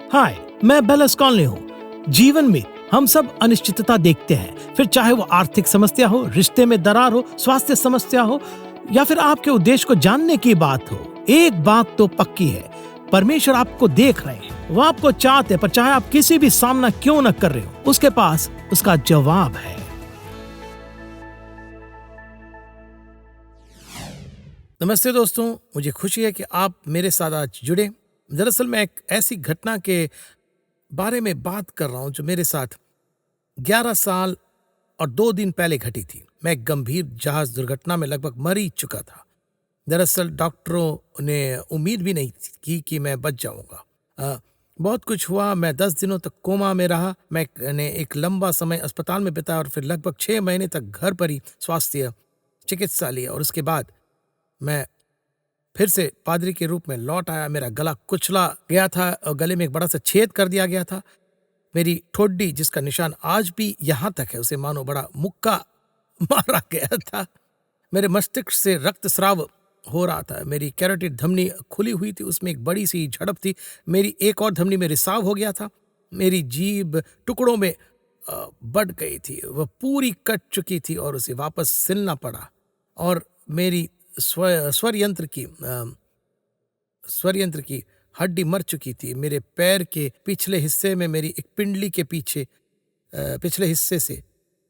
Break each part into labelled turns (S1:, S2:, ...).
S1: हाय, मैं बेलस कॉलनी हूँ। जीवन में हम सब अनिश्चितता देखते हैं, फिर चाहे वो आर्थिक समस्या हो, रिश्ते में दरार हो, स्वास्थ्य समस्या हो या फिर आपके उद्देश्य को जानने की बात हो। एक बात तो पक्की है, परमेश्वर आपको देख रहे हैं, वो आपको चाहते हैं, पर चाहे आप किसी भी सामना क्यों न कर रहे हो, उसके पास उसका जवाब है। नमस्ते दोस्तों, मुझे खुशी है कि आप मेरे साथ आज जुड़े। दरअसल मैं एक ऐसी घटना के बारे में बात कर रहा हूं जो मेरे साथ 11 साल और 2 दिन पहले घटी थी। मैं एक गंभीर जहाज दुर्घटना में लगभग मर ही चुका था। दरअसल डॉक्टरों ने उम्मीद भी नहीं की कि मैं बच जाऊंगा। बहुत कुछ हुआ। मैं 10 दिनों तक कोमा में रहा। मैंने एक लंबा समय अस्पताल में बिताया और फिर लगभग 6 महीने तक घर पर ही स्वास्थ्य चिकित्सा लिया और उसके बाद मैं फिर से पादरी के रूप में लौट आया। मेरा गला कुचला गया था और गले में एक बड़ा सा छेद कर दिया गया था। मेरी ठोड्डी, जिसका निशान आज भी यहां तक है, उसे मानो बड़ा मुक्का मारा गया था। मेरे मस्तिष्क से रक्तस्राव हो रहा था। मेरी कैरोटिड धमनी खुली हुई थी, उसमें एक बड़ी सी झड़प थी। मेरी एक और धमनी में रिसाव हो गया था। मेरी जीभ टुकड़ों में बढ़ गई थी, वह पूरी कट चुकी थी और उसे वापस सिलना पड़ा। और मेरी स्वर यंत्र की हड्डी मर चुकी थी। मेरे पैर के पिछले हिस्से में मेरी एक पिंडली के पिछले हिस्से से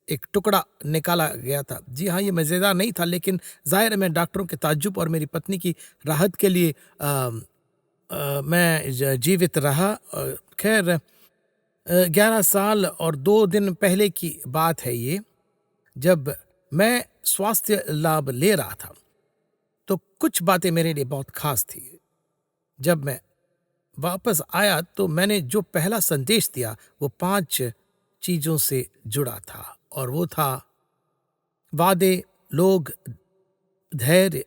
S1: एक टुकड़ा निकाला गया था। जी हाँ, ये मज़ेदार नहीं था, लेकिन जाहिर है मैं डॉक्टरों के ताज्जुब और मेरी पत्नी की राहत के लिए मैं जीवित रहा। खैर, 11 साल और 2 दिन पहले की बात है ये, जब मैं स्वास्थ्य लाभ ले रहा था तो कुछ बातें मेरे लिए बहुत खास थी। जब मैं वापस आया तो मैंने जो पहला संदेश दिया वो 5 चीजों से जुड़ा था, और वो था वादे, लोग, धैर्य,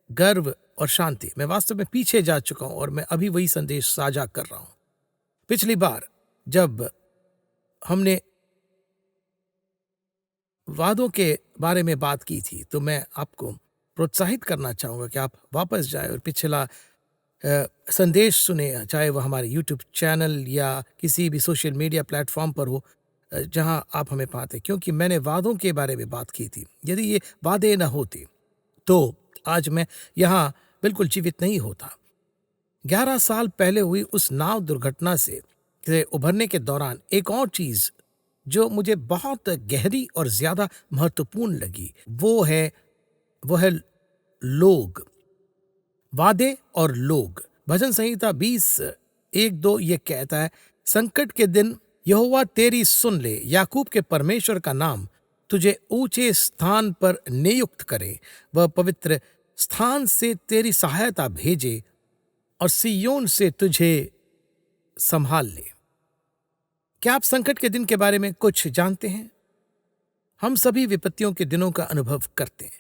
S1: गर्व और शांति। मैं वास्तव में पीछे जा चुका हूं और मैं अभी वही संदेश साझा कर रहा हूं। पिछली बार जब हमने वादों के बारे में बात की थी तो मैं आपको प्रोत्साहित करना चाहूंगा कि आप वापस जाए और पिछला संदेश सुने, चाहे वह हमारे यूट्यूब चैनल या किसी भी सोशल मीडिया प्लेटफॉर्म पर हो जहां आप हमें पाते, क्योंकि मैंने वादों के बारे में बात की थी। यदि ये वादे न होते तो आज मैं यहाँ बिल्कुल जीवित नहीं होता। 11 साल पहले हुई उस नाव दुर्घटना से उभरने के दौरान एक और चीज जो मुझे बहुत गहरी और ज्यादा महत्वपूर्ण लगी, वो है लोग। वादे और लोग। भजन संहिता 20:1-2 ये कहता है, संकट के दिन यहोवा तेरी सुन ले, याकूब के परमेश्वर का नाम तुझे ऊंचे स्थान पर नियुक्त करे, वह पवित्र स्थान से तेरी सहायता भेजे और सिय्योन से तुझे संभाल ले। क्या आप संकट के दिन के बारे में कुछ जानते हैं? हम सभी विपत्तियों के दिनों का अनुभव करते हैं।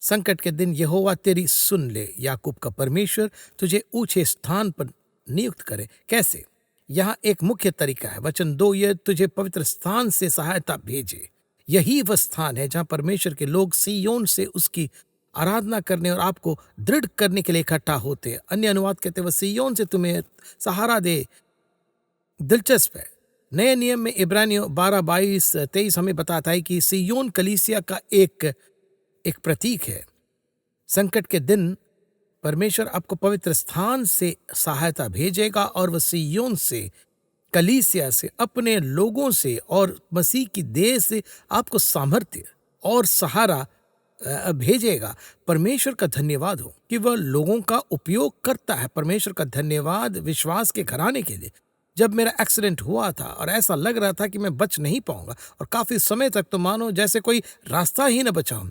S1: संकट के दिन यहोवा तेरी सुन ले, याकूब का परमेश्वर तुझे ऊंचे स्थान पर नियुक्त करे। कैसे? यहाँ एक मुख्य तरीका है। वचन 2, ये तुझे पवित्र स्थान से सहायता भेजे। यही वह स्थान है जहां परमेश्वर के लोग सिय्योन से उसकी आराधना करने और आपको दृढ़ करने के लिए इकट्ठा होते हैं। अन्य अनुवाद कहते हैं, वह सिय्योन से तुम्हें सहारा दे। दिलचस्प है, नए नियम में इब्रानियों 12:22-23 हमें बताता है कि सिय्योन कलीसिया का एक प्रतीक है। संकट के दिन परमेश्वर आपको पवित्र स्थान से सहायता भेजेगा और वह सिय्योन से, कलीसिया से, अपने लोगों से और मसीह की देह से आपको सामर्थ्य और सहारा भेजेगा। परमेश्वर का धन्यवाद हो कि वह लोगों का उपयोग करता है। परमेश्वर का धन्यवाद विश्वास के घराने के लिए। जब मेरा एक्सीडेंट हुआ था और ऐसा लग रहा था कि मैं बच नहीं पाऊंगा और काफी समय तक तो मानो जैसे कोई रास्ता ही न बचा हो।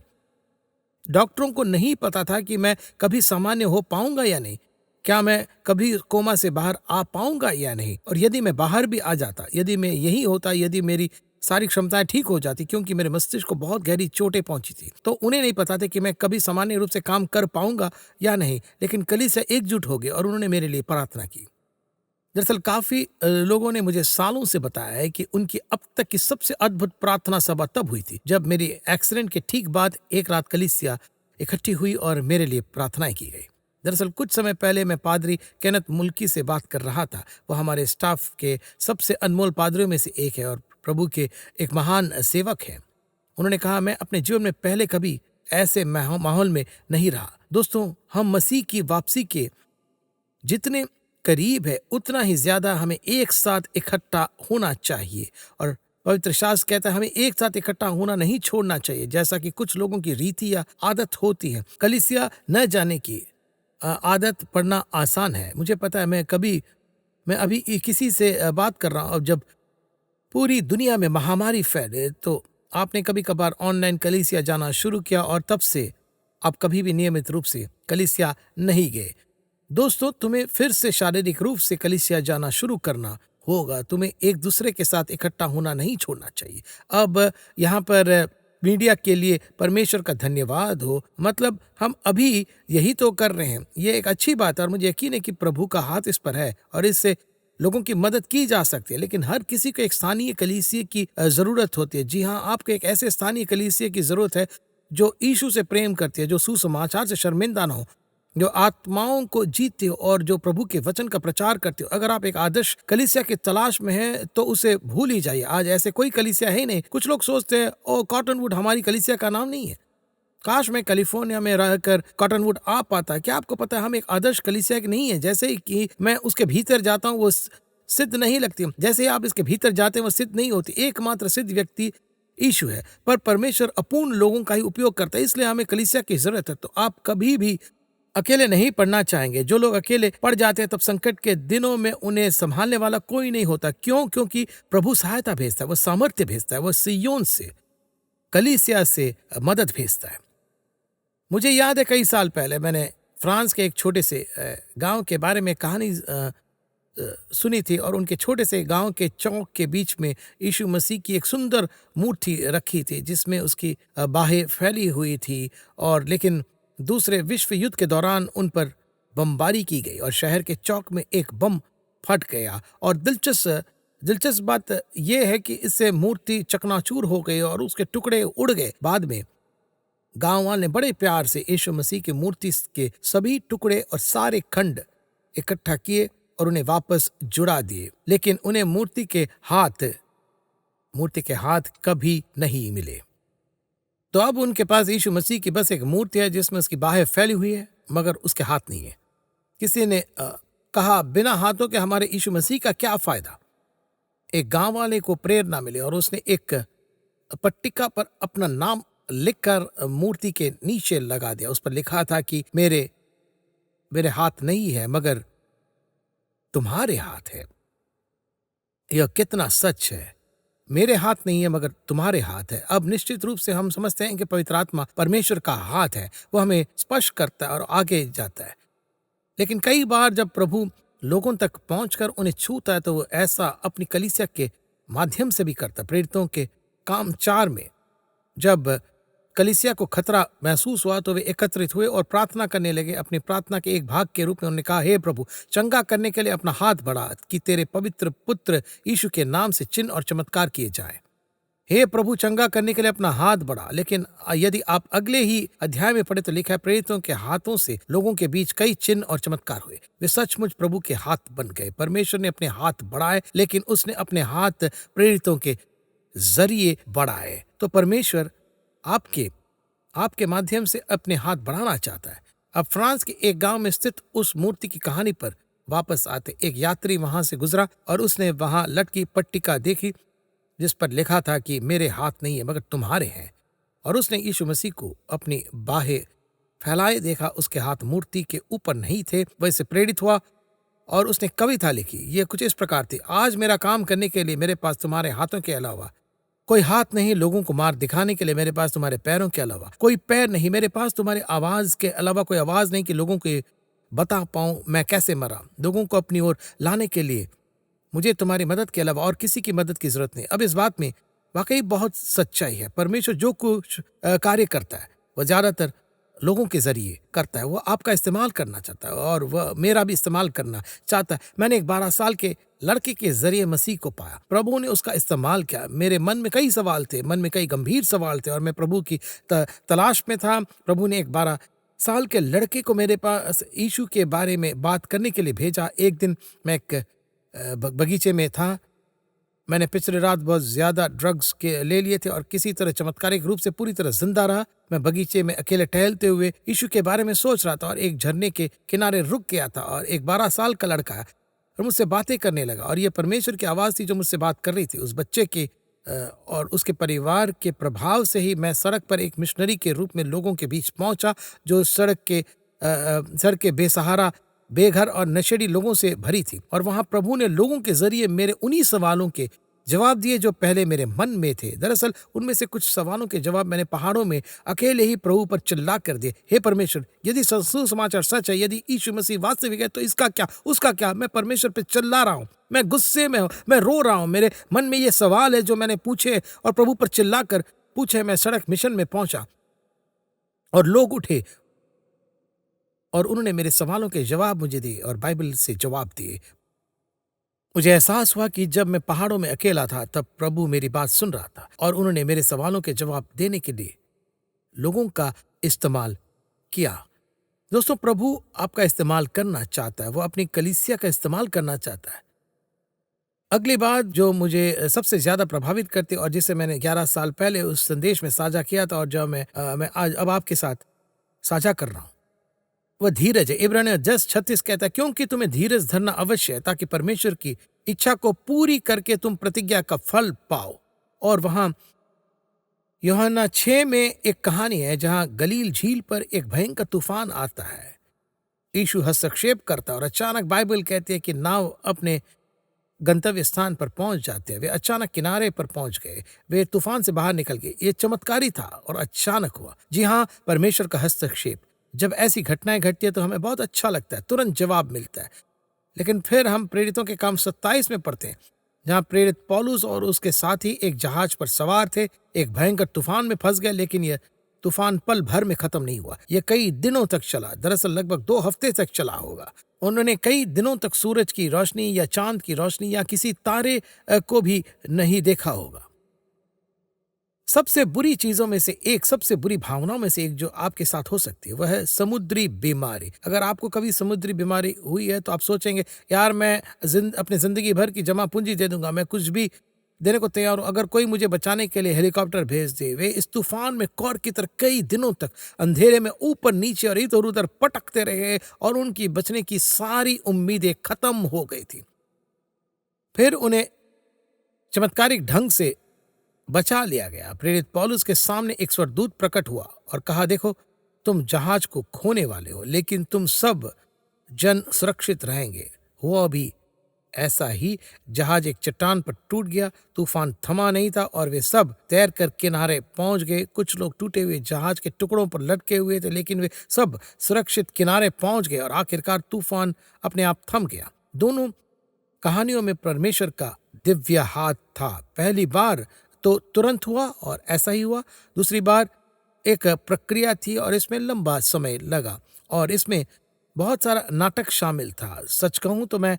S1: डॉक्टरों को नहीं पता था कि मैं कभी सामान्य हो पाऊंगा या नहीं, क्या मैं कभी कोमा से बाहर आ पाऊंगा या नहीं, और यदि मैं बाहर भी आ जाता, यदि मैं यही होता, यदि मेरी सारी क्षमताएं ठीक हो जाती, क्योंकि मेरे मस्तिष्क को बहुत गहरी चोटें पहुंची थी, तो उन्हें नहीं पता था कि मैं कभी सामान्य रूप से काम कर पाऊंगा या नहीं। लेकिन कलीसिया एकजुट हो गए और उन्होंने मेरे लिए प्रार्थना की। दरअसल काफी लोगों ने मुझे सालों से बताया है कि उनकी अब तक की सबसे अद्भुत प्रार्थना सभा तब हुई थी जब मेरी एक्सीडेंट के ठीक बाद एक रात कलीसिया इकट्ठी हुई और मेरे लिए प्रार्थनाएं की गई। दरअसल कुछ समय पहले मैं पादरी केनेथ मुल्की से बात कर रहा था। वो हमारे स्टाफ के सबसे अनमोल पादरियों में से एक है और प्रभु के एक महान सेवक हैं। उन्होंने कहा, मैं अपने जीवन में पहले कभी ऐसे माहौल में नहीं रहा। दोस्तों, हम मसीह की वापसी के जितने करीब है उतना ही ज्यादा हमें एक साथ इकट्ठा होना चाहिए। और पवित्र शास्त्र कहता है हमें एक साथ इकट्ठा होना नहीं छोड़ना चाहिए, जैसा कि कुछ लोगों की रीति या आदत होती है। कलीसिया न जाने की आदत पड़ना आसान है। मुझे पता है, मैं अभी किसी से बात कर रहा हूँ। अब जब पूरी दुनिया में महामारी फैले तो आपने कभी कभार ऑनलाइन कलीसिया जाना शुरू किया और तब से आप कभी भी नियमित रूप से कलीसिया नहीं गए। दोस्तों, तुम्हें फिर से शारीरिक रूप से कलीसिया जाना शुरू करना होगा। तुम्हें एक दूसरे के साथ इकट्ठा होना नहीं छोड़ना चाहिए। अब यहाँ पर मीडिया के लिए परमेश्वर का धन्यवाद हो, मतलब हम अभी यही तो कर रहे हैं। ये एक अच्छी बात है और मुझे यकीन है कि प्रभु का हाथ इस पर है और इससे लोगों की मदद की जा सकती है। लेकिन हर किसी को एक स्थानीय कलीसिया की जरूरत होती है। जी हाँ, आपको एक ऐसे स्थानीय कलीसिया की जरूरत है जो यीशु से प्रेम करती है, जो सुसमाचार से शर्मिंदा न हो, जो आत्माओं को जीतते हो और जो प्रभु के वचन का प्रचार करते हो। अगर आप एक आदर्श कलीसिया की तलाश में हैं तो उसे भूल ही जाइए। आज ऐसे कोई कलीसिया है ही नहीं। कुछ लोग सोचते हैं ओ कॉटनवुड हमारी कलीसिया का नाम नहीं है। काश मैं कैलिफोर्निया में रहकर कॉटनवुड आ पाता। क्या आपको पता है हम एक आदर्श कलीसिया की नहीं है। जैसे ही कि मैं उसके भीतर जाता हूँ वो सिद्ध नहीं लगती। जैसे ही आप इसके भीतर जाते हैं वो सिद्ध नहीं होती। एकमात्र सिद्ध व्यक्ति यीशु है, पर परमेश्वर अपूर्ण लोगों का ही उपयोग करता है, इसलिए हमें कलीसिया की जरूरत है। तो आप कभी भी अकेले नहीं पढ़ना चाहेंगे। जो लोग अकेले पढ़ जाते हैं तब संकट के दिनों में उन्हें संभालने वाला कोई नहीं होता। क्यों? क्योंकि प्रभु सहायता भेजता है, वो सामर्थ्य भेजता है, वो सिय्योन से कलीसिया से मदद भेजता है। मुझे याद है कई साल पहले मैंने फ्रांस के एक छोटे से गांव के बारे में कहानी सुनी थी और उनके छोटे से गांव के चौक के बीच में यीशु मसीह की एक सुंदर मूर्ति रखी थी जिसमें उसकी बाहें फैली हुई थी। और लेकिन दूसरे विश्व युद्ध के दौरान उन पर बमबारी की गई और शहर के चौक में एक बम फट गया। और दिलचस्प बात यह है कि इससे मूर्ति चकनाचूर हो गई और उसके टुकड़े उड़ गए। बाद में गांव वाले ने बड़े प्यार से यीशु मसीह की मूर्ति के सभी टुकड़े और सारे खंड इकट्ठा किए और उन्हें वापस जुड़ा दिए, लेकिन उन्हें मूर्ति के हाथ कभी नहीं मिले। तो अब उनके पास यीशु मसीह की बस एक मूर्ति है जिसमें उसकी बाहें फैली हुई है मगर उसके हाथ नहीं है। किसी ने कहा, बिना हाथों के हमारे यीशु मसीह का क्या फायदा। एक गांव वाले को प्रेरणा मिली और उसने एक पट्टिका पर अपना नाम लिखकर मूर्ति के नीचे लगा दिया। उस पर लिखा था कि मेरे हाथ नहीं है मगर तुम्हारे हाथ है। यह कितना सच है। मेरे हाथ नहीं है मगर तुम्हारे हाथ है। अब निश्चित रूप से हम समझते हैं कि पवित्र आत्मा परमेश्वर का हाथ है, वो हमें स्पर्श करता है और आगे जाता है। लेकिन कई बार जब प्रभु लोगों तक पहुंचकर उन्हें छूता है तो वो ऐसा अपनी कलीसिया के माध्यम से भी करता है। प्रेरितों के काम 4 में जब कलीसिया को खतरा महसूस हुआ तो वे एकत्रित हुए और प्रार्थना करने लगे। अपनी प्रार्थना के एक भाग के रूप में उन्होंने कहा, हे प्रभु, चंगा करने के लिए अपना हाथ बढ़ा कि तेरे पवित्र पुत्र यीशु के नाम से चिन्ह और चमत्कार किए जाएं। हे प्रभु, चंगा करने के लिए अपना हाथ बढ़ा। लेकिन यदि आप अगले ही अध्याय में पढ़े तो लिखा है, प्रेरितों के हाथों से लोगों के बीच कई चिन्ह और चमत्कार हुए। वे सचमुच प्रभु के हाथ बन गए। परमेश्वर ने अपने हाथ बढ़ाए, लेकिन उसने अपने हाथ प्रेरितों के जरिए बढ़ाए। तो परमेश्वर आपके माध्यम से अपने हाथ बढ़ाना चाहता है। अब फ्रांस के एक गांव में स्थित उस मूर्ति की कहानी पर वापस आते एक यात्री वहां से गुजरा और उसने वहां लटकी पट्टिका देखी जिस पर लिखा था कि मेरे हाथ नहीं है मगर तुम्हारे हैं। और उसने यीशु मसीह को अपनी बाहें फैलाए देखा। उसके हाथ मूर्ति के ऊपर नहीं थे। वह इससे प्रेरित हुआ और उसने कविता लिखी। यह कुछ इस प्रकार थी, आज मेरा काम करने के लिए मेरे पास तुम्हारे हाथों के अलावा कोई हाथ नहीं, लोगों को मार दिखाने के लिए मेरे पास तुम्हारे पैरों के अलावा कोई पैर नहीं, मेरे पास तुम्हारी आवाज के अलावा कोई आवाज नहीं कि लोगों को बता पाऊं मैं कैसे मरा। लोगों को अपनी ओर लाने के लिए मुझे तुम्हारी मदद के अलावा और किसी की मदद की जरूरत नहीं। अब इस बात में वाकई बहुत सच्चाई है। परमेश्वर जो कुछ कार्य करता है वह ज्यादातर लोगों के जरिए करता है। वो आपका इस्तेमाल करना चाहता है और वह मेरा भी इस्तेमाल करना चाहता है। मैंने एक 12 साल के लड़के के जरिए मसीह को पाया। प्रभु ने उसका इस्तेमाल किया। मेरे मन में कई सवाल थे, मन में कई गंभीर सवाल थे और मैं प्रभु की तलाश में था। प्रभु ने एक 12 साल के लड़के को मेरे पास यीशु के बारे में बात करने के लिए भेजा। एक दिन मैं एक बगीचे में था। मैंने पिछली रात बहुत ज्यादा ड्रग्स के ले लिए थे और किसी तरह चमत्कारिक रूप से पूरी तरह जिंदा रहा। मैं बगीचे में अकेले टहलते हुए यीशु के बारे में सोच रहा था और एक झरने के किनारे रुक गया था और एक 12 साल का लड़का और मुझसे बातें करने लगा और ये परमेश्वर की आवाज थी जो मुझसे बात कर रही थी। उस बच्चे के और उसके परिवार के प्रभाव से ही मैं सड़क पर एक मिशनरी के रूप में लोगों के बीच पहुंचा जो सड़क के बेसहारा, बेघर और नशेड़ी लोगों से भरी थी। और वहां प्रभु ने लोगों के जरिए मेरे उन्हीं सवालों के जवाब दिए जो पहले मेरे मन में थे। दरअसल उनमें से कुछ सवालों के जवाब मैंने पहाड़ों में अकेले ही प्रभु पर चिल्ला कर दिए। हे परमेश्वर, यदि सुसमाचार सच है, यदि यीशु मसीह वास्तविक है, तो इसका क्या, उसका क्या? मैं परमेश्वर पे चिल्ला रहा हूँ, मैं गुस्से में हूँ, मैं रो रहा हूँ। मेरे मन में ये सवाल है जो मैंने पूछे और प्रभु पर चिल्ला कर पूछे। मैं सड़क मिशन में पहुंचा और लोग उठे और उन्होंने मेरे सवालों के जवाब मुझे दिए और बाइबल से जवाब दिए। मुझे एहसास हुआ कि जब मैं पहाड़ों में अकेला था तब प्रभु मेरी बात सुन रहा था और उन्होंने मेरे सवालों के जवाब देने के लिए लोगों का इस्तेमाल किया। दोस्तों, प्रभु आपका इस्तेमाल करना चाहता है, वो अपनी कलीसिया का इस्तेमाल करना चाहता है। अगली बात जो मुझे सबसे ज्यादा प्रभावित करती और जिसे मैंने 11 साल पहले उस संदेश में साझा किया था और जो मैं आज अब आपके साथ साझा कर रहा हूं, वह धीरज है। इब्रानियों 10:36 कहता है, क्योंकि तुम्हें धीरज धरना अवश्य है ताकि परमेश्वर की इच्छा को पूरी करके तुम प्रतिज्ञा का फल पाओ। और वहां यूहन्ना 6 में एक कहानी है जहां गलील झील पर एक भयंकर तूफान आता है। यीशु हस्तक्षेप करता है और अचानक बाइबल कहती है कि नाव अपने गंतव्य स्थान पर पहुंच जाते हैं। वे अचानक किनारे पर पहुंच गए, वे तूफान से बाहर निकल गए। ये चमत्कारी था और अचानक हुआ। जी हाँ, परमेश्वर का हस्तक्षेप। जब ऐसी घटनाएं घटती है तो हमें बहुत अच्छा लगता है, तुरंत जवाब मिलता है। लेकिन फिर हम प्रेरितों के काम 27 में पढ़ते हैं जहां प्रेरित पौलुस और उसके साथी एक जहाज पर सवार थे, एक भयंकर तूफान में फंस गए। लेकिन यह तूफान पल भर में खत्म नहीं हुआ, यह कई दिनों तक चला। दरअसल लगभग 2 हफ्ते तक चला होगा। उन्होंने कई दिनों तक सूरज की रोशनी या चांद की रोशनी या किसी तारे को भी नहीं देखा होगा। सबसे बुरी चीजों में से एक, सबसे बुरी भावनाओं में से एक जो आपके साथ हो सकती है वह है समुद्री बीमारी। अगर आपको कभी समुद्री बीमारी हुई है तो आप सोचेंगे, यार मैं अपनी जिंदगी भर की जमा पूंजी दे दूंगा, मैं कुछ भी देने को तैयार हूं अगर कोई मुझे बचाने के लिए हेलीकॉप्टर भेज दे। वे इस तूफान में कौर की तरह कई दिनों तक अंधेरे में ऊपर नीचे और इधर उधर पटकते रहे और उनकी बचने की सारी उम्मीदें खत्म हो गई थी। फिर उन्हें चमत्कारिक ढंग से बचा लिया गया। प्रेरित पौलुस के सामने एक स्वर्गदूत प्रकट हुआ और कहा, देखो तुम जहाज को खोने वाले हो लेकिन तुम सब जन सुरक्षित रहेंगे। हुआ भी ऐसा ही। जहाज एक चट्टान पर टूट गया, तूफान थमा नहीं था और वे सब तैरकर किनारे पहुंच गए। कुछ लोग टूटे हुए जहाज के टुकड़ों पर लटके हुए थे लेकिन वे सब सुरक्षित किनारे पहुंच गए और आखिरकार तूफान अपने आप थम गया। दोनों कहानियों में परमेश्वर का दिव्य हाथ था। पहली बार तो तुरंत हुआ और ऐसा ही हुआ। दूसरी बार एक प्रक्रिया थी और इसमें लंबा समय लगा और इसमें बहुत सारा नाटक शामिल था। सच कहूं तो मैं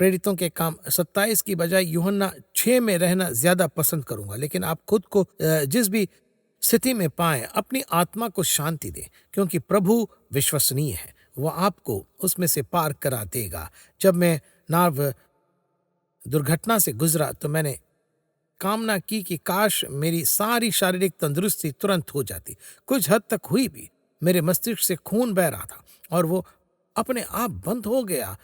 S1: प्रेरितों के काम 27 की बजाय यूहन्ना 6 में रहना ज्यादा पसंद करूंगा। लेकिन आप खुद को जिस भी स्थिति में पाएं, अपनी आत्मा को शांति दें क्योंकि प्रभु विश्वसनीय है, वह आपको उसमें से पार करा देगा। जब मैं नाव दुर्घटना से गुजरा तो मैंने कामना की कि काश मेरी सारी शारीरिक तंदुरुस्ती तुरंत हो जाती। कुछ हद तक हुई भी। मेरे मस्तिष्क से खून बह रहा था और वो अपने आप बंद हो गया।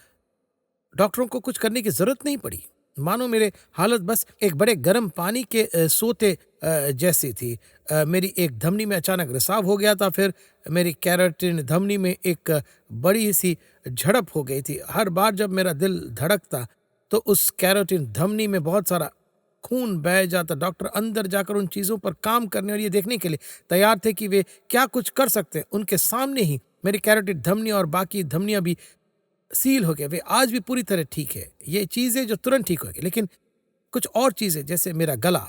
S1: डॉक्टरों को कुछ करने की जरूरत नहीं पड़ी। मानो मेरे हालत बस एक बड़े गर्म पानी के सोते जैसी थी। मेरी एक धमनी में अचानक रिसाव हो गया था। फिर मेरी कैरोटीन धमनी में एक बड़ी सी झड़प हो गई थी। हर बार जब मेरा दिल धड़कता तो उस कैरोटीन धमनी में बहुत सारा खून बह जाता। डॉक्टर अंदर जाकर उन चीजों पर काम करने और ये देखने के लिए तैयार थे कि वे क्या कुछ कर सकते हैं। उनके सामने ही मेरी कैरोटीन धमनी और बाकी धमनियां भी सील हो गए। वे आज भी पूरी तरह ठीक है। ये चीजें जो तुरंत ठीक हो गई, लेकिन कुछ और चीजें जैसे मेरा गला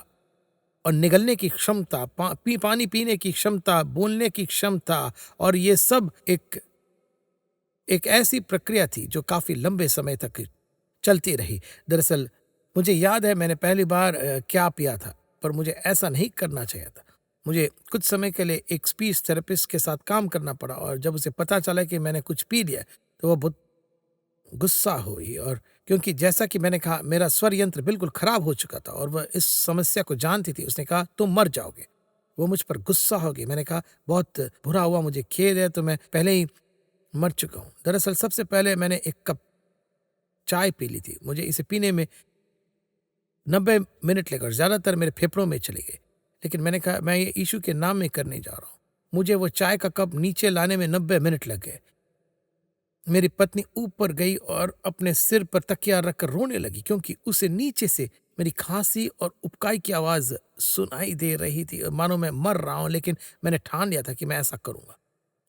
S1: और निगलने की क्षमता, पानी पीने की क्षमता, बोलने की क्षमता, और ये सब एक ऐसी प्रक्रिया थी जो काफी लंबे समय तक चलती रही। दरअसल मुझे याद है मैंने पहली बार क्या पिया था, पर मुझे ऐसा नहीं करना चाहिए था। मुझे कुछ समय के लिए एक स्पीच थेरेपिस्ट के साथ काम करना पड़ा और जब उसे पता चला कि मैंने कुछ पी लिया, तो वो बहुत गुस्सा हुई। और क्योंकि जैसा कि मैंने कहा, मेरा स्वर यंत्र बिल्कुल खराब हो चुका था और वह इस समस्या को जानती थी। उसने कहा, तुम मर जाओगे। वो मुझ पर गुस्सा हो गई। मैंने कहा, बहुत बुरा हुआ, मुझे खेद है, तो मैं पहले ही मर चुका हूँ। दरअसल सबसे पहले मैंने एक कप चाय पी ली थी। मुझे इसे पीने में 90 मिनट लगे और ज़्यादातर मेरे फेफड़ों में चले गए। लेकिन मैंने कहा, मैं ये यीशु के नाम में करने जा रहा हूँ। मुझे वो चाय का कप नीचे लाने में 90 मिनट लग गए। मेरी पत्नी ऊपर गई और अपने सिर पर तकिया रखकर रोने लगी, क्योंकि उसे नीचे से मेरी खांसी और उबकाई की आवाज़ सुनाई दे रही थी, मानो मैं मर रहा हूँ। लेकिन मैंने ठान लिया था कि मैं ऐसा करूँगा।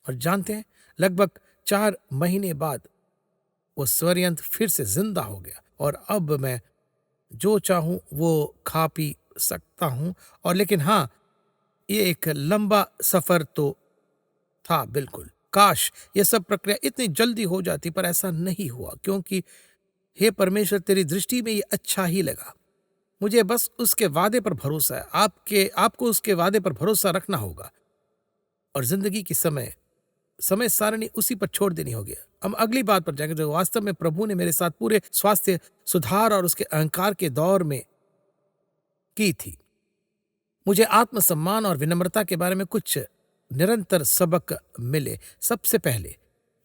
S1: और जानते हैं, लगभग 4 महीने बाद वो स्वर यंत्र फिर से ज़िंदा हो गया और अब मैं जो चाहूँ वो खा पी सकता हूँ। और लेकिन हाँ, ये एक लंबा सफ़र तो था बिल्कुल। काश ये सब प्रक्रिया इतनी जल्दी हो जाती, पर ऐसा नहीं हुआ, क्योंकि हे परमेश्वर, तेरी दृष्टि में ये अच्छा ही लगा। मुझे बस उसके वादे पर भरोसा है। आपको उसके वादे पर भरोसा रखना होगा और ज़िंदगी की समय समय सारणी उसी पर छोड़ देनी होगी। हम अगली बात पर जाएँगे, जो वास्तव में प्रभु ने मेरे साथ पूरे स्वास्थ्य सुधार और उसके अहंकार के दौर में की थी। मुझे आत्मसम्मान और विनम्रता के बारे में कुछ निरंतर सबक मिले। सबसे पहले,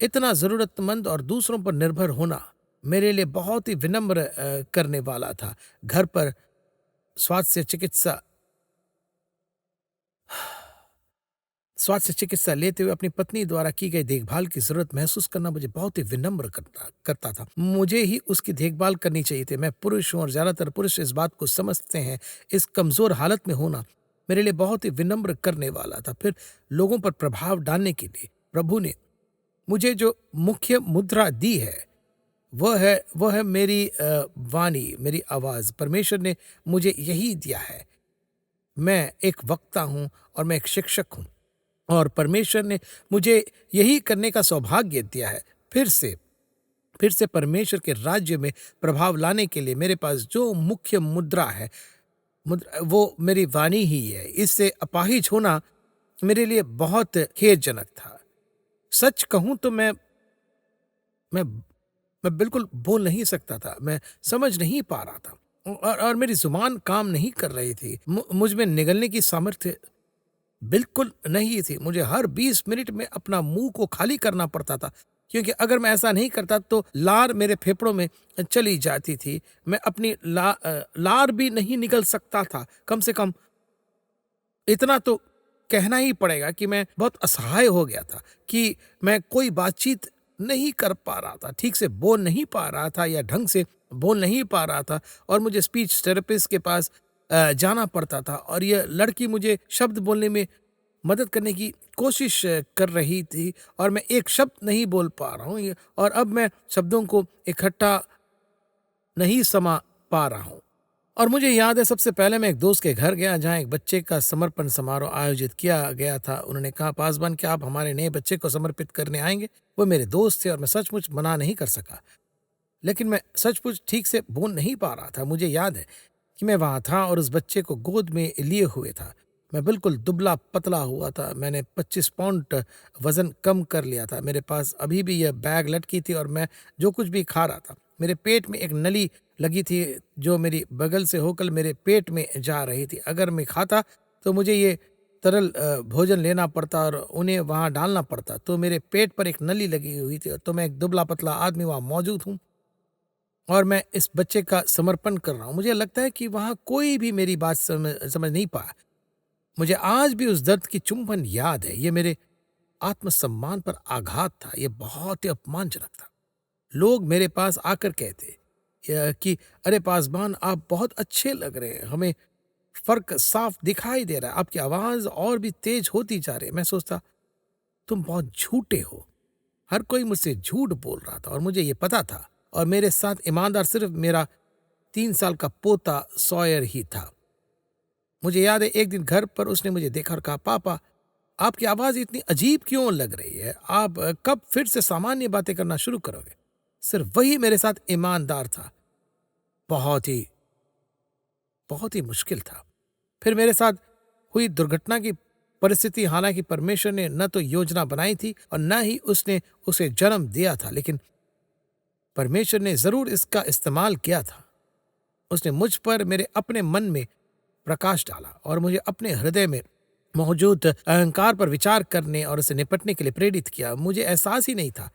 S1: इतना जरूरतमंद और दूसरों पर निर्भर होना मेरे लिए बहुत ही विनम्र करने वाला था। घर पर स्वास्थ्य चिकित्सा स्वास्थ्य चिकित्सा लेते हुए अपनी पत्नी द्वारा की गई देखभाल की जरूरत महसूस करना मुझे बहुत ही विनम्र करता करता था। मुझे ही उसकी देखभाल करनी चाहिए थी। मैं पुरुष हूं और ज्यादातर पुरुष इस बात को समझते हैं। इस कमजोर हालत में होना मेरे लिए बहुत ही विनम्र करने वाला था। फिर लोगों पर प्रभाव डालने के लिए प्रभु ने मुझे जो मुख्य मुद्रा दी है, वह है मेरी वाणी, मेरी आवाज। परमेश्वर ने मुझे यही दिया है। मैं एक वक्ता हूं और मैं एक शिक्षक हूं और परमेश्वर ने मुझे यही करने का सौभाग्य दिया है। फिर से परमेश्वर के राज्य में प्रभाव लाने के लिए मेरे पास जो मुख्य मुद्रा है, वो मेरी वाणी ही है। इससे अपाहिज होना मेरे लिए बहुत खेदजनक था। सच कहूं तो मैं मैं बिल्कुल बोल नहीं सकता था। मैं समझ नहीं पा रहा था और मेरी जुबान काम नहीं कर रही थी। मुझ में निगलने की सामर्थ्य बिल्कुल नहीं थी। मुझे हर 20 मिनट में अपना मुंह को खाली करना पड़ता था, क्योंकि अगर मैं ऐसा नहीं करता तो लार मेरे फेफड़ों में चली जाती थी। मैं अपनी लार भी नहीं निकल सकता था। कम से कम इतना तो कहना ही पड़ेगा कि मैं बहुत असहाय हो गया था, कि मैं कोई बातचीत नहीं कर पा रहा था, ठीक से बोल नहीं पा रहा था या ढंग से बोल नहीं पा रहा था। और मुझे स्पीच थेरेपिस्ट के पास जाना पड़ता था और यह लड़की मुझे शब्द बोलने में मदद करने की कोशिश कर रही थी और मैं एक शब्द नहीं बोल पा रहा हूँ। और अब मैं शब्दों को इकट्ठा नहीं समा पा रहा हूँ। और मुझे याद है, सबसे पहले मैं एक दोस्त के घर गया जहाँ एक बच्चे का समर्पण समारोह आयोजित किया गया था। उन्होंने कहा, पासवान, क्या आप हमारे नए बच्चे को समर्पित करने आएंगे? वो मेरे दोस्त थे और मैं सचमुच मना नहीं कर सका, लेकिन मैं सचमुच ठीक से बोल नहीं पा रहा था। मुझे याद है कि मैं वहां था और उस बच्चे को गोद में लिए हुए था। मैं बिल्कुल दुबला पतला हुआ था। मैंने 25 पाउंड वजन कम कर लिया था। मेरे पास अभी भी यह बैग लटकी थी और मैं जो कुछ भी खा रहा था, मेरे पेट में एक नली लगी थी जो मेरी बगल से होकर मेरे पेट में जा रही थी। अगर मैं खाता तो मुझे ये तरल भोजन लेना पड़ता और उन्हें वहां डालना पड़ता, तो मेरे पेट पर एक नली लगी हुई थी। तो मैं एक दुबला पतला आदमी वहां मौजूद हूँ और मैं इस बच्चे का समर्पण कर रहा हूँ। मुझे लगता है कि वहां कोई भी मेरी बात समझ नहीं पाया। मुझे आज भी उस दर्द की चुंबन याद है। ये मेरे आत्मसम्मान पर आघात था। ये बहुत ही अपमानजनक था। लोग मेरे पास आकर कहते कि अरे पासवान, आप बहुत अच्छे लग रहे हैं, हमें फर्क साफ दिखाई दे रहा है, आपकी आवाज और भी तेज होती जा रही है। मैं सोचता, तुम बहुत झूठे हो। हर कोई मुझसे झूठ बोल रहा था और मुझे ये पता था। और मेरे साथ ईमानदार सिर्फ मेरा 3 साल का पोता सॉयर ही था। मुझे याद है, एक दिन घर पर उसने मुझे देखा और कहा, पापा, आपकी आवाज इतनी अजीब क्यों लग रही है? आप कब फिर से सामान्य बातें करना शुरू करोगे? सिर्फ वही मेरे साथ ईमानदार था। बहुत ही बहुत ही मुश्किल था। फिर मेरे साथ हुई दुर्घटना की परिस्थिति, हालांकि परमेश्वर ने न तो योजना बनाई थी और न ही उसने उसे जन्म दिया था, लेकिन परमेश्वर ने जरूर इसका इस्तेमाल किया था। उसने मुझ पर, मेरे अपने मन में प्रकाश डाला और मुझे अपने हृदय में मौजूद अहंकार पर विचार करने और उसे निपटने के लिए प्रेरित किया। मुझे एहसास ही नहीं था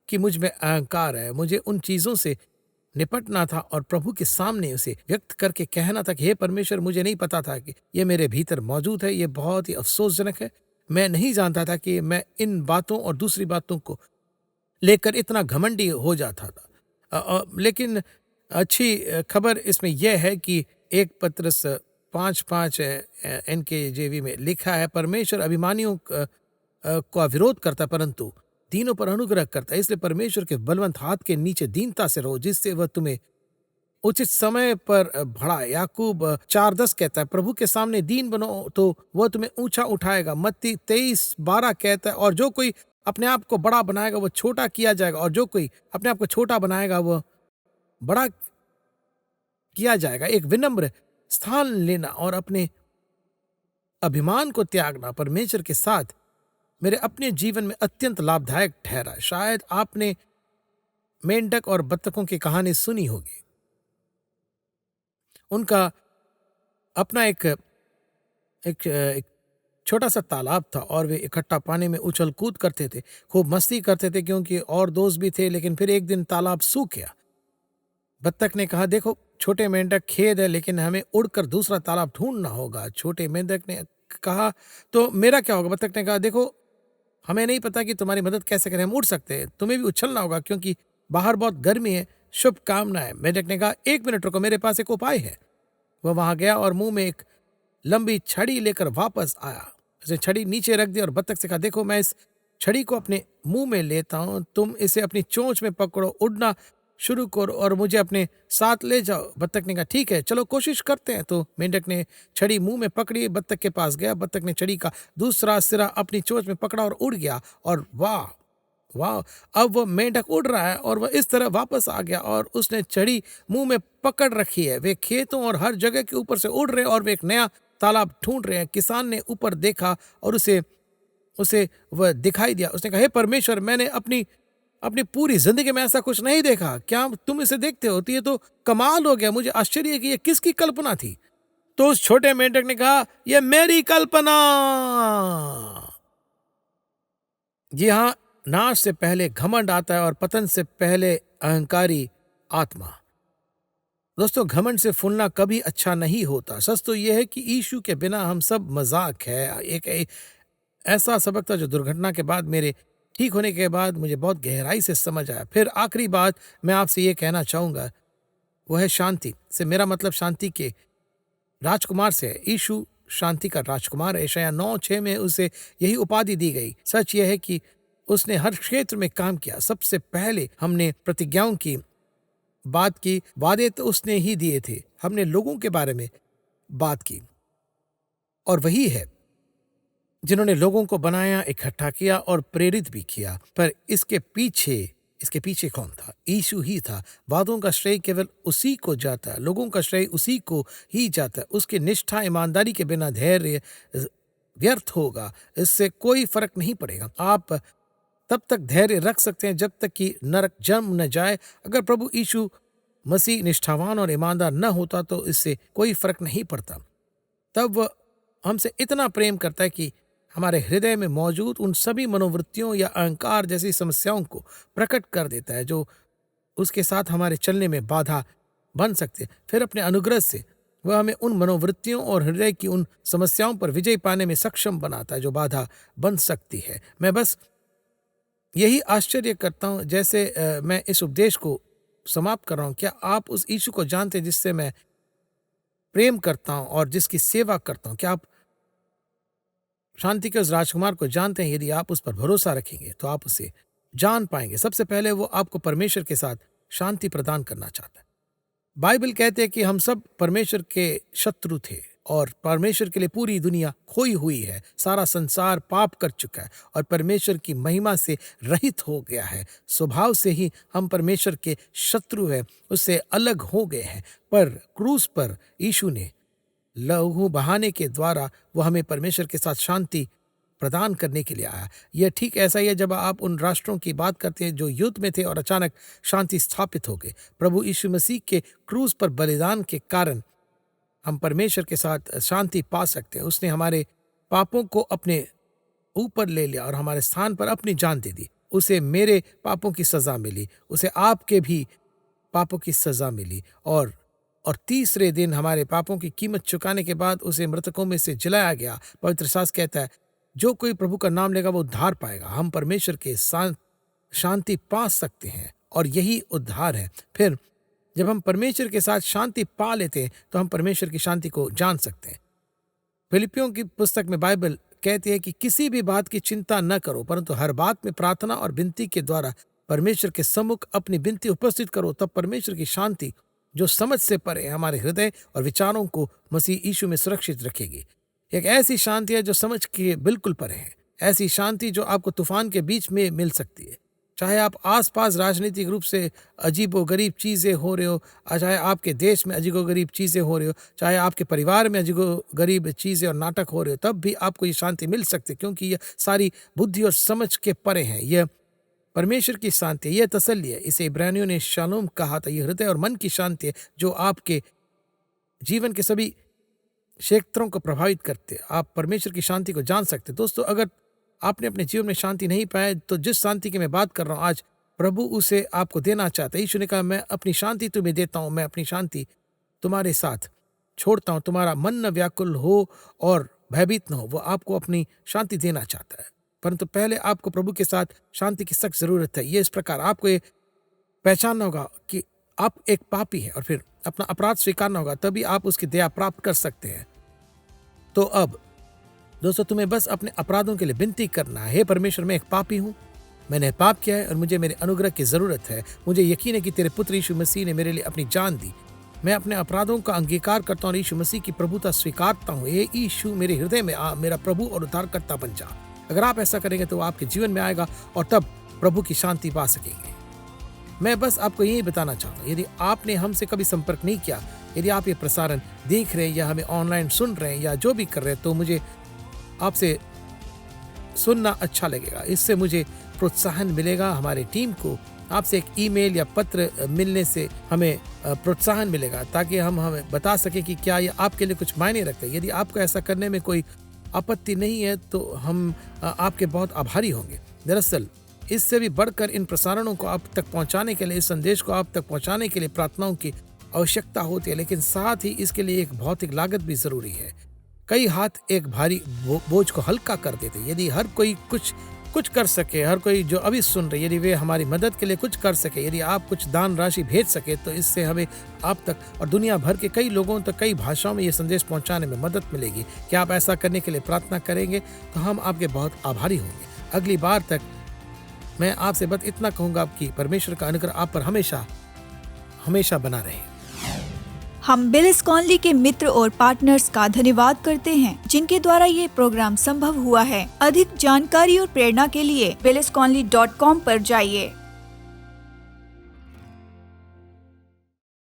S1: कि मुझ में अहंकार है। मुझे उन चीजों से निपटना था और प्रभु के सामने उसे व्यक्त करके कहना था कि हे परमेश्वर, मुझे नहीं पता था कि ये मेरे भीतर मौजूद है। ये बहुत ही अफसोसजनक है। मैं नहीं जानता था कि मैं इन बातों और दूसरी बातों को लेकर इतना घमंडी हो जाता था। लेकिन अच्छी खबर इसमें यह है कि 1 पत्रस 5:5 NKJV में लिखा है, परमेश्वर अभिमानियों का विरोध करता परंतु दीनों पर अनुग्रह करता है। इसलिए परमेश्वर के बलवंत हाथ के नीचे दीनता से रहो, जिससे वह तुम्हें उचित समय पर बढ़ाए। याकूब 4:10 कहता है, प्रभु के सामने दीन बनो तो वह तुम्हें ऊंचा उठाएगा। मत्ती 23:12 कहता है, और जो कोई अपने आप को बड़ा बनाएगा वह छोटा किया जाएगा, और जो कोई अपने आप को छोटा बनाएगा वह बड़ा किया जाएगा। एक विनम्र स्थान लेना और अपने अभिमान को त्यागना परमेश्वर के साथ मेरे अपने जीवन में अत्यंत लाभदायक ठहरा। शायद आपने मेंढक और बत्तखों की कहानी सुनी होगी। उनका अपना एक छोटा सा तालाब था और वे इकट्ठा पानी में उछल कूद करते थे, खूब मस्ती करते थे, क्योंकि और दोस्त भी थे। लेकिन फिर एक दिन तालाब सूख गया। बत्तख ने कहा, देखो छोटे मेंढक, खेद है लेकिन हमें उड़कर दूसरा तालाब ढूंढना होगा। छोटे मेंढक ने कहा, तो मेरा क्या होगा? बत्तख ने कहा, देखो हमें नहीं पता कि तुम्हारी मदद कैसे करें, हम उड़ सकते हैं, तुम्हें भी उछलना होगा क्योंकि बाहर बहुत गर्मी है। शुभकामनाएं। मेंढक ने कहा, 1 मिनट रुको, मेरे पास एक उपाय है। वह वहां गया और मुंह में एक लंबी छड़ी लेकर वापस आया। उसने छड़ी नीचे रख दी और बत्तख से कहा, देखो मैं इस छड़ी को अपने मुंह में लेता हूं, तुम इसे अपनी चोंच में पकड़ो, उड़ना शुरू करो और मुझे अपने साथ ले जाओ। बत्तख ने कहा, ठीक है, चलो कोशिश करते हैं। तो मेंढक ने छड़ी मुंह में पकड़ी, बत्तख के पास गया। बत्तख ने छड़ी का दूसरा सिरा अपनी चोंच में पकड़ा और उड़ गया। और वाह वाह, अब वह मेंढक उड़ रहा है और वह इस तरह वापस आ गया और उसने छड़ी मुंह में पकड़ रखी है। वे खेतों और हर जगह के ऊपर से उड़ रहे हैं और वे एक नया तालाब ढूंढ रहे हैं। किसान ने ऊपर देखा और उसे उसे वह दिखाई दिया। उसने कहा, हे परमेश्वर, मैंने अपनी अपनी पूरी जिंदगी में ऐसा कुछ नहीं देखा। क्या तुम इसे देखते हो? तो ये तो कमाल हो गया। मुझे आश्चर्य है कि ये किसकी कल्पना थी। तो उस छोटे मेंढक ने कहा, यह मेरी कल्पना। जी हाँ, नाश से पहले घमंड आता है और पतन से पहले अहंकारी आत्मा। दोस्तों, घमंड से फूलना कभी अच्छा नहीं होता। सच तो यह है कि यीशु के बिना हम सब मजाक है। एक ऐसा सबक था जो दुर्घटना के बाद, मेरे ठीक होने के बाद मुझे बहुत गहराई से समझ आया। फिर आखिरी बात मैं आपसे ये कहना चाहूंगा, वह है शांति से। मेरा मतलब शांति के राजकुमार से है। यीशु शांति का राजकुमार है। यशायाह 9:6 में उसे यही उपाधि दी गई। सच यह है कि उसने हर क्षेत्र में काम किया। सबसे पहले हमने प्रतिज्ञाओं की बात की, वादे तो उसने ही दिए थे। हमने लोगों के बारे में बात की और वही है जिन्होंने लोगों को बनाया, इकट्ठा किया और प्रेरित भी किया। पर इसके पीछे कौन था? यीशु ही था। वादों का श्रेय केवल उसी को जाता है, लोगों का श्रेय उसी को ही जाता है। उसकी निष्ठा, ईमानदारी के बिना धैर्य व्यर्थ होगा। इससे कोई फर्क नहीं पड़ेगा। आप तब तक धैर्य रख सकते हैं जब तक कि नरक जम न जाए। अगर प्रभु यीशु मसीह निष्ठावान और ईमानदार न होता तो इससे कोई फर्क नहीं पड़ता। तब वह हमसे इतना प्रेम करता है कि हमारे हृदय में मौजूद उन सभी मनोवृत्तियों या अहंकार जैसी समस्याओं को प्रकट कर देता है जो उसके साथ हमारे चलने में बाधा बन सकते हैं। फिर अपने अनुग्रह से वह हमें उन मनोवृत्तियों और हृदय की उन समस्याओं पर विजय पाने में सक्षम बनाता है जो बाधा बन सकती है। मैं बस यही आश्चर्य करता हूँ जैसे मैं इस उपदेश को समाप्त कर रहा हूँ। क्या आप उस यीशु को जानते हैं जिससे मैं प्रेम करता हूँ और जिसकी सेवा करता हूँ? क्या आप शांति के उस राजकुमार को जानते हैं? यदि आप उस पर भरोसा रखेंगे तो आप उसे जान पाएंगे। सबसे पहले वो आपको परमेश्वर के साथ शांति प्रदान करना चाहता है। बाइबल कहते हैं कि हम सब परमेश्वर के शत्रु थे और परमेश्वर के लिए पूरी दुनिया खोई हुई है। सारा संसार पाप कर चुका है और परमेश्वर की महिमा से रहित हो गया है। स्वभाव से ही हम परमेश्वर के शत्रु हैं, उससे अलग हो गए हैं। पर क्रूस पर यीशु ने लहू बहाने के द्वारा वो हमें परमेश्वर के साथ शांति प्रदान करने के लिए आया। यह ठीक ऐसा ही है जब आप उन राष्ट्रों की बात करते हैं जो युद्ध में थे और अचानक शांति स्थापित हो गई। प्रभु यीशु मसीह के क्रूस पर बलिदान के कारण हम परमेश्वर के साथ शांति पा सकते हैं। उसने हमारे पापों को अपने ऊपर ले लिया और हमारे स्थान पर अपनी जान दे दी। उसे मेरे पापों की सजा मिली, उसे आपके भी पापों की सजा मिली, और तीसरे दिन हमारे पापों की कीमत चुकाने के बाद उसे मृतकों में से जिलाया गया। पवित्र शास्त्र कहता है, जो कोई प्रभु का नाम लेगा वो उद्धार पाएगा। हम परमेश्वर के साथ शांति पा सकते हैं और यही उद्धार है। फिर जब हम परमेश्वर के साथ शांति पा लेते हैं तो हम परमेश्वर की शांति को जान सकते हैं। फिलिपियों की पुस्तक में बाइबल कहती है कि किसी भी बात की चिंता न करो, परंतु हर बात में प्रार्थना और विनती के द्वारा परमेश्वर के सम्मुख अपनी विनती उपस्थित करो। तब परमेश्वर की शांति जो समझ से परे हमारे हृदय और विचारों को मसीह यीशु में सुरक्षित रखेगी। एक ऐसी शांति है जो समझ के बिल्कुल परे है, ऐसी शांति जो आपको तूफान के बीच में मिल सकती है। चाहे आप आसपास राजनीतिक रूप से अजीबोगरीब चीज़ें हो रहे हो, चाहे आपके देश में अजीबोगरीब चीज़ें हो रही हो, चाहे आपके परिवार में अजीबोगरीब चीज़ें और नाटक हो रहे हो, तब भी आपको ये शांति मिल सकती है, क्योंकि यह सारी बुद्धि और समझ के परे है। यह परमेश्वर की शांति है, यह तसल्ली है। इसे इब्रानियों ने शालोम कहा था। यह हृदय और मन की शांति है जो आपके जीवन के सभी क्षेत्रों को प्रभावित करते। आप परमेश्वर की शांति को जान सकते। दोस्तों, अगर आपने अपने जीवन में शांति नहीं पाया तो जिस शांति की मैं बात कर रहा हूँ आज प्रभु उसे आपको देना चाहता है। यीशु ने कहा, मैं अपनी शांति तुम्हें देता हूँ, मैं अपनी शांति तुम्हारे साथ छोड़ता हूँ। तुम्हारा मन न व्याकुल हो और भयभीत न हो। वो आपको अपनी शांति देना चाहता है, परंतु पहले आपको प्रभु के साथ शांति की सख्त जरूरत है। ये इस प्रकार आपको ये पहचानना होगा कि आप एक पापी है और फिर अपना अपराध स्वीकारना होगा, तभी आप उसकी दया प्राप्त कर सकते हैं। तो अब दोस्तों, तुम्हें बस अपने अपराधों के लिए विनती करना है। हे परमेश्वर, मैं एक पापी हूँ, मैंने पाप किया है और मुझे मेरे अनुग्रह की जरूरत है। मुझे यकीन है कि तेरे पुत्र यीशु मसीह ने मेरे लिए अपनी जान दी। मैं अपने अपराधों का अंगीकार करता हूँ और यीशु मसीह की प्रभुता स्वीकारता हूँ। हे यीशु, मेरे हृदय में आ, मेरा प्रभु और उद्धारकर्ता बन जा। अगर आप ऐसा करेंगे तो आपके जीवन में आएगा और तब प्रभु की शांति पा सकेंगे। मैं बस आपको यही बताना चाहता हूँ, यदि आपने हमसे कभी संपर्क नहीं किया, यदि आप ये प्रसारण देख रहे हैं या हमें ऑनलाइन सुन रहे हैं या जो भी कर रहे हैं, तो मुझे आपसे सुनना अच्छा लगेगा। इससे मुझे प्रोत्साहन मिलेगा। हमारी टीम को आपसे एक ईमेल या पत्र मिलने से हमें प्रोत्साहन मिलेगा, ताकि हम हमें बता सके कि क्या ये आपके लिए कुछ मायने रखते हैं। यदि आपको ऐसा करने में कोई आपत्ति नहीं है तो हम आपके बहुत आभारी होंगे। दरअसल इससे भी बढ़कर इन प्रसारणों को आप तक पहुंचाने के लिए, इस संदेश को आप तक पहुंचाने के लिए प्रार्थनाओं की आवश्यकता होती है, लेकिन साथ ही इसके लिए एक भौतिक लागत भी जरूरी है। कई हाथ एक भारी बोझ को हल्का कर देते। यदि हर कोई कुछ कर सके, हर कोई जो अभी सुन रहे, यदि वे हमारी मदद के लिए कुछ कर सके, यदि आप कुछ दान राशि भेज सके, तो इससे हमें आप तक और दुनिया भर के कई लोगों तक कई भाषाओं में ये संदेश पहुंचाने में मदद मिलेगी। क्या आप ऐसा करने के लिए प्रार्थना करेंगे तो हम आपके बहुत आभारी होंगे। अगली बार तक मैं आपसे बस इतना कहूंगा कि परमेश्वर का अनुग्रह आप पर हमेशा हमेशा बना रहे।
S2: हम बिल स्कॉनली के मित्र और पार्टनर्स का धन्यवाद करते हैं, जिनके द्वारा ये प्रोग्राम संभव हुआ है। अधिक जानकारी और प्रेरणा के लिए billisconley.com पर जाइए।